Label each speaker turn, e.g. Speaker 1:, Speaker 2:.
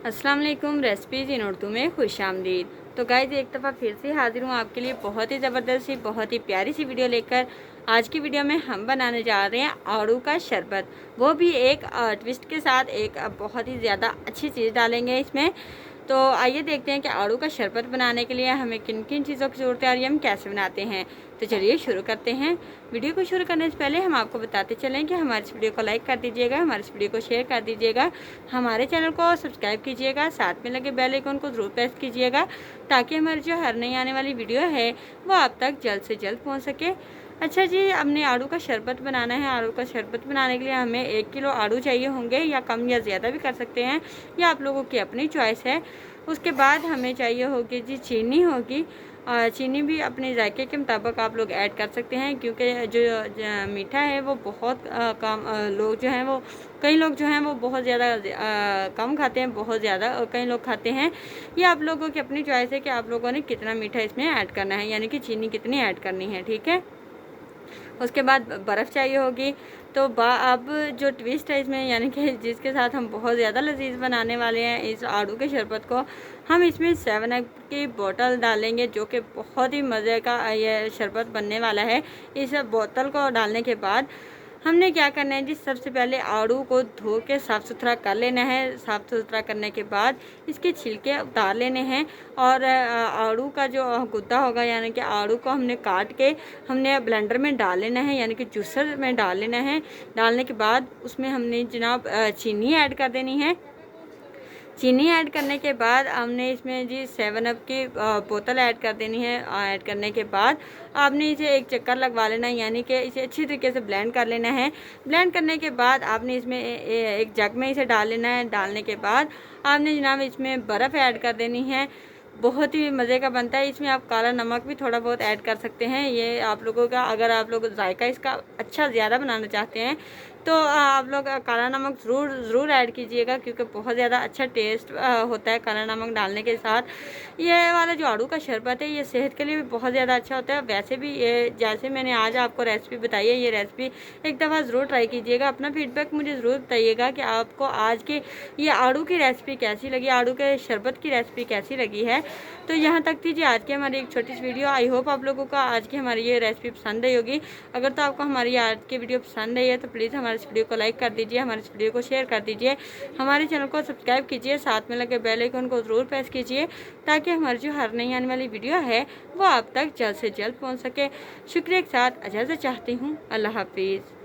Speaker 1: अस्सलाम वालेकुम। रेसिपीज़ इन उर्दू में खुशामदीद। तो गाइज एक दफ़ा फिर से हाजिर हूँ आपके लिए बहुत ही ज़बरदस्त सी बहुत ही प्यारी सी वीडियो लेकर। आज की वीडियो में हम बनाने जा रहे हैं आड़ू का शरबत, वो भी एक ट्विस्ट के साथ। एक बहुत ही ज़्यादा अच्छी चीज़ डालेंगे इसमें। तो आइए देखते हैं कि आड़ू का शरबत बनाने के लिए हमें किन किन चीज़ों की ज़रूरत है और ये हम कैसे बनाते हैं। तो चलिए शुरू करते हैं। वीडियो को शुरू करने से पहले हम आपको बताते चलें कि हमारे इस वीडियो को लाइक कर दीजिएगा, हमारे इस वीडियो को शेयर कर दीजिएगा, हमारे चैनल को सब्सक्राइब कीजिएगा, साथ में लगे बेल आइकन को ज़रूर प्रेस कीजिएगा ताकि हमारी जो हर नई आने वाली वीडियो है वो आप तक जल्द से जल्द पहुँच सके। अच्छा जी, हमने आड़ू का शरबत बनाना है। आड़ू का शरबत बनाने के लिए हमें 1 किलो आड़ू चाहिए होंगे, या कम या ज़्यादा भी कर सकते हैं, या आप लोगों की अपनी चॉइस है। उसके बाद हमें चाहिए होगी जी चीनी होगी। चीनी भी अपने जायके के मुताबिक आप लोग ऐड कर सकते हैं, क्योंकि जो मीठा है वो बहुत कम लोग जो हैं वो, कई लोग जो हैं वो बहुत ज़्यादा कम खाते हैं, बहुत ज़्यादा, और कई लोग खाते हैं। ये आप लोगों की अपनी चॉइस है कि आप लोगों ने कितना मीठा इसमें ऐड करना है, यानी कि चीनी कितनी ऐड करनी है, ठीक है। उसके बाद बर्फ़ चाहिए होगी। तो अब जो ट्विस्ट है इसमें, यानी कि जिसके साथ हम बहुत ज़्यादा लजीज बनाने वाले हैं इस आड़ू के शरबत को, हम इसमें 7 अप की बोतल डालेंगे, जो कि बहुत ही मज़े का ये शरबत बनने वाला है। इस बोतल को डालने के बाद हमने क्या करना है जी, सबसे पहले आड़ू को धो के साफ़ सुथरा कर लेना है। साफ़ सुथरा करने के बाद इसके छिलके उतार लेने हैं, और आड़ू का जो गुद्दा होगा, यानी कि आड़ू को हमने काट के हमने ब्लेंडर में डाल लेना है, यानी कि जूसर में डाल लेना है। डालने के बाद उसमें हमने जनाब चीनी ऐड कर देनी है। चीनी ऐड करने के बाद हमने इसमें जी 7 अप की बोतल ऐड कर देनी है। ऐड करने के बाद आपने इसे एक चक्कर लगवा लेना है, यानी कि इसे अच्छी तरीके से ब्लेंड कर लेना है। ब्लेंड करने के बाद आपने इसमें एक जग में इसे डाल लेना है। डालने के बाद आपने जनाब इसमें बर्फ़ ऐड कर देनी है। बहुत ही मज़े का बनता है। इसमें आप काला नमक भी थोड़ा बहुत ऐड कर सकते हैं, ये आप लोगों का, अगर आप लोग जायका इसका अच्छा ज़्यादा बनाना चाहते हैं तो आप लोग काला नमक ज़रूर ऐड कीजिएगा, क्योंकि बहुत ज़्यादा अच्छा टेस्ट होता है काला नमक डालने के साथ। ये वाला जो आड़ू का शरबत है ये सेहत के लिए भी बहुत ज़्यादा अच्छा होता है। वैसे भी ये, जैसे मैंने आज आपको रेसिपी बताई है, ये रेसिपी एक दफ़ा ज़रूर ट्राई कीजिएगा। अपना फीडबैक मुझे ज़रूर बताइएगा कि आपको आज की ये आड़ू की रेसिपी कैसी लगी, आड़ू के शरबत की रेसिपी कैसी लगी है। तो यहाँ तक थी जी आज की हमारी एक छोटी सी वीडियो। आई होप आप लोगों को आज की हमारी ये रेसिपी पसंद आई होगी। अगर तो आपको हमारी आज की वीडियो पसंद आई है तो प्लीज़ हमारे इस वीडियो को लाइक कर दीजिए, हमारे इस वीडियो को शेयर कर दीजिए, हमारे चैनल को सब्सक्राइब कीजिए, साथ में लगे बेल आइकन को ज़रूर प्रेस कीजिए ताकि हमारी जो हर नई आने वाली वीडियो है वो आप तक जल्द से जल्द पहुँच सके। शुक्रिया के साथ इजाज़त चाहती हूँ। अल्लाह हाफिज़।